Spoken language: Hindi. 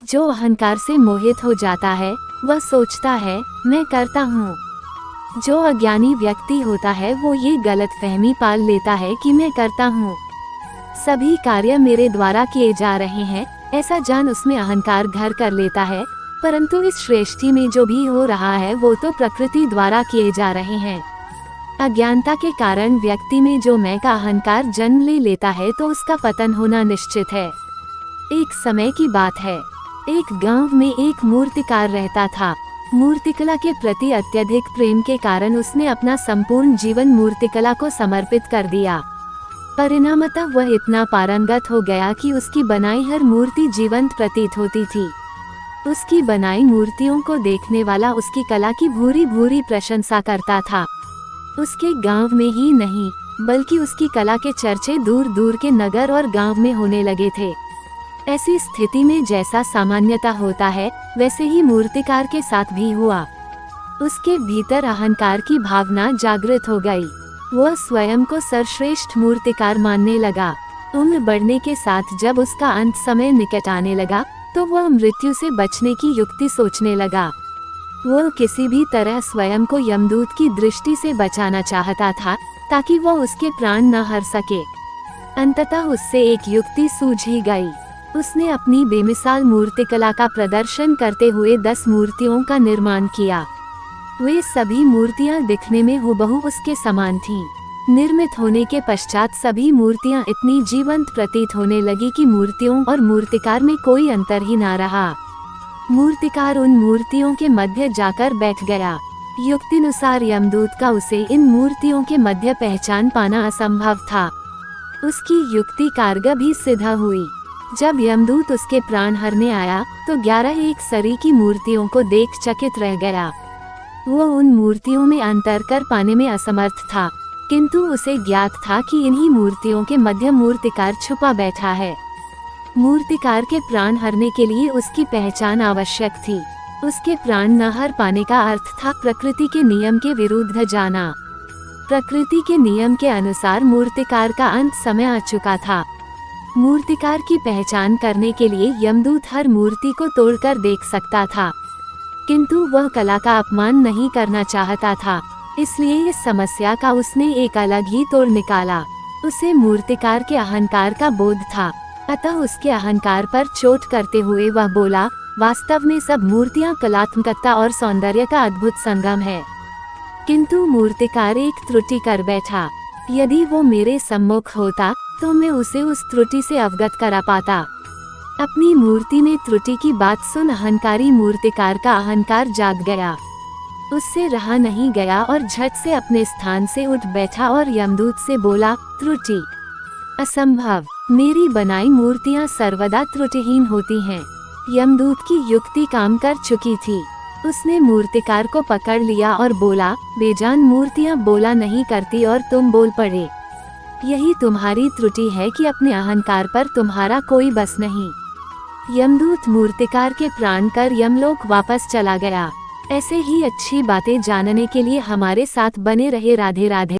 जो अहंकार से मोहित हो जाता है वह सोचता है मैं करता हूँ। जो अज्ञानी व्यक्ति होता है वो ये गलतफहमी पाल लेता है कि मैं करता हूँ, सभी कार्य मेरे द्वारा किए जा रहे हैं, ऐसा जान उसमें अहंकार घर कर लेता है। परंतु इस सृष्टि में जो भी हो रहा है वो तो प्रकृति द्वारा किए जा रहे हैं। अज्ञानता के कारण व्यक्ति में जो मैं का अहंकार जन्म ले लेता है तो उसका पतन होना निश्चित है। एक समय की बात है, एक गांव में एक मूर्तिकार रहता था। मूर्तिकला के प्रति अत्यधिक प्रेम के कारण उसने अपना संपूर्ण जीवन मूर्तिकला को समर्पित कर दिया। परिणामतः वह इतना पारंगत हो गया कि उसकी बनाई हर मूर्ति जीवंत प्रतीत होती थी। उसकी बनाई मूर्तियों को देखने वाला उसकी कला की भूरी भूरी प्रशंसा करता था। उसके गांव में ही नहीं बल्कि उसकी कला के चर्चे दूर दूर के नगर और गांव में होने लगे थे। ऐसी स्थिति में जैसा सामान्यता होता है वैसे ही मूर्तिकार के साथ भी हुआ। उसके भीतर अहंकार की भावना जागृत हो गई। वह स्वयं को सर्वश्रेष्ठ मूर्तिकार मानने लगा। उम्र बढ़ने के साथ जब उसका अंत समय निकट आने लगा तो वह मृत्यु से बचने की युक्ति सोचने लगा। वह किसी भी तरह स्वयं को यमदूत की दृष्टि से बचाना चाहता था ताकि वह उसके प्राण न हर सके। अंततः उससे एक युक्ति सूझ ही गई। उसने अपनी बेमिसाल मूर्तिकला का प्रदर्शन करते हुए 10 मूर्तियों का निर्माण किया। वे सभी मूर्तियां दिखने में हुबहू उसके समान थीं। निर्मित होने के पश्चात सभी मूर्तियां इतनी जीवंत प्रतीत होने लगी कि मूर्तियों और मूर्तिकार में कोई अंतर ही ना रहा। मूर्तिकार उन मूर्तियों के मध्य जाकर बैठ गया। युक्तिनुसार यमदूत का उसे इन मूर्तियों के मध्य पहचान पाना असंभव था। उसकी युक्ति कारगर भी सिद्ध हुई। जब यमदूत उसके प्राण हरने आया तो 11 एक सरी की मूर्तियों को देख चकित रह गया। वो उन मूर्तियों में अंतर कर पाने में असमर्थ था, किंतु उसे ज्ञात था कि इन्हीं मूर्तियों के मध्य मूर्तिकार छुपा बैठा है। मूर्तिकार के प्राण हरने के लिए उसकी पहचान आवश्यक थी। उसके प्राण न हर पाने का अर्थ था प्रकृति के नियम के विरुद्ध जाना। प्रकृति के नियम के अनुसार मूर्तिकार का अंत समय आ चुका था। मूर्तिकार की पहचान करने के लिए यमदूत हर मूर्ति को तोड़कर देख सकता था, किंतु वह कला का अपमान नहीं करना चाहता था। इसलिए इस समस्या का उसने एक अलग ही तोड़ निकाला। उसे मूर्तिकार के अहंकार का बोध था, अतः उसके अहंकार पर चोट करते हुए वह बोला, वास्तव में सब मूर्तियां कलात्मकता और सौंदर्य का अद्भुत संगम है। किंतु मूर्तिकार एक त्रुटि कर बैठा। यदि वो मेरे सम्मुख होता तो मैं उसे उस त्रुटि से अवगत करा पाता। अपनी मूर्ति में त्रुटि की बात सुन अहंकारी मूर्तिकार का अहंकार जाग गया। उससे रहा नहीं गया और झट से अपने स्थान से उठ बैठा और यमदूत से बोला, त्रुटि असंभव, मेरी बनाई मूर्तियां सर्वदा त्रुटिहीन होती हैं। यमदूत की युक्ति काम कर चुकी थी। उसने मूर्तिकार को पकड़ लिया और बोला, बेजान मूर्तियां बोला नहीं करती और तुम बोल पड़े। यही तुम्हारी त्रुटि है कि अपने अहंकार पर तुम्हारा कोई बस नहीं। यमदूत मूर्तिकार के प्राण कर यमलोक वापस चला गया। ऐसे ही अच्छी बातें जानने के लिए हमारे साथ बने रहे। राधे राधे।